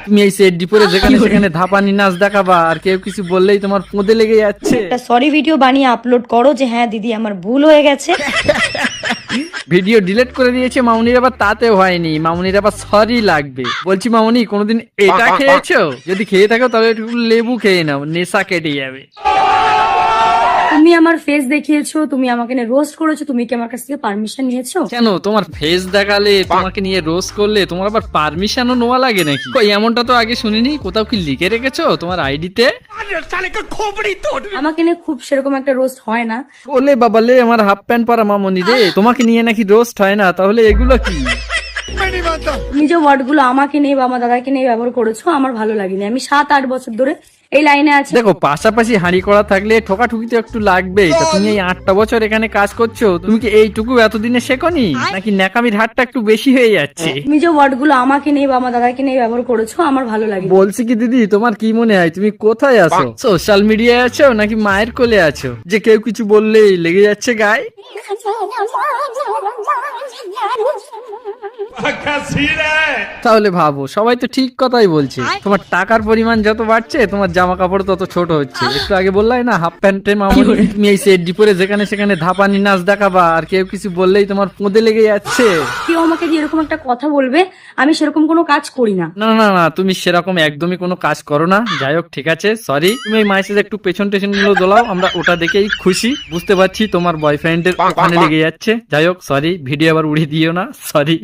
তুমি এই সেট ডিপোরে যেখানে সেখানে ধাপানি নাচ দেখাবা, আর কেউ কিছু বললেই তোমার পোঁদে লেগে যাচ্ছে। একটা সরি ভিডিও বানিয়ে আপলোড করো যে হ্যাঁ দিদি আমার ভুল হয়ে গেছে। ভিডিও ডিলিট করে দিয়েছে মামুনির, আবার তাতেও হয়নি, মামুনির আবার সরি লাগবে। বলছি মামুনি, কোনোদিন এটা খেয়েছো? যদি খেয়ে থাকো তাহলে একটু লেবু খেয়ে নাও, নেশা কেটে যাবে। তুমি আমার ফেস দেখিয়েছো, তুমি আমাকে নিয়ে রোস্ট করেছো, তুমি কি আমার কাছ থেকে পারমিশন নিয়েছো? কেন, তোমার ফেস দেখালে, তোমাকে নিয়ে রোজ করলে তোমার আবার পারমিশনও নেওয়া লাগে নাকি? কই, এমনটা তো আগে শুনিনি। কোথাও কি লিখে রেখেছো তোমার আইডিতে? আমাকে নিয়ে খুব সেরকম একটা রোস্ট হয় না। ওলে বাবালে, আমার হাফ প্যান্ট পরা মামুনি রে, তোমাকে নিয়ে নাকি রোস্ট হয় না? তাহলে এগুলো কি? তুমি যে ওয়ার্ড গুলো আমাকে নিয়ে বা আমার দাদাকে নিয়ে ব্যবহার করেছো আমার ভালো লাগেনি। আমি 7-8 বছর ধরে এই লাইনে আছি। দেখো, পাশাপাশি হাঁড়ি করা থাকলে ঠোকাঠুকি তো একটু লাগবেই। তা তুমি এই 8টা বছর এখানে কাজ করছো, তুমি কি এইটুকু এতদিনে শেখনি? নাকি ন্যাকামির হাতটা একটু বেশি হয়ে যাচ্ছে? তুমি যে ওয়ার্ড গুলো আমাকে নিয়ে বা আমার দাদাকে নিয়ে ব্যবহার করেছো আমার ভালো লাগে। বলছি কি দিদি, তোমার কি মনে হয় তুমি কোথায় আছো? সোশ্যাল মিডিয়ায় আছো নাকি মায়ের কোলে আছো, যে কেউ কিছু বললেই লেগে যাচ্ছে গায়ে? তাহলে ভাবো, সবাই তো ঠিক কথাই বলছে। তোমার টাকার পরিমাণ যত বাড়ছে তোমার জামা কাপড় তত ছোট হচ্ছে। একটু আগে বললাই না হাফ প্যান্টে মামুনি, তুমি এই সেট ডিপোরে যেখানে সেখানে ধাপানি নাচ দেখাবা, আর কেউ কিছু বললেই তোমার পোঁদে লেগে যাচ্ছে। কেউ আমাকে যে এরকম একটা কথা বলবে, আমি সেরকম কোনো কাজ করি না। না না না, তুমি সেরকম একদমই কোনো কাজ করো না। যাই হোক, ঠিক আছে, সরি। তুমি এই মাইসেজ একটু পেছন টেছন গুলো দোলাও, আমরা ওটা দেখেই খুশি। বুঝতে পারছি তোমার বয়ফ্রেন্ডের ওখানে লেগে যাচ্ছে। যাই হোক, সরি, ভিডিও আবার উড়িয়ে দিও না, সরি।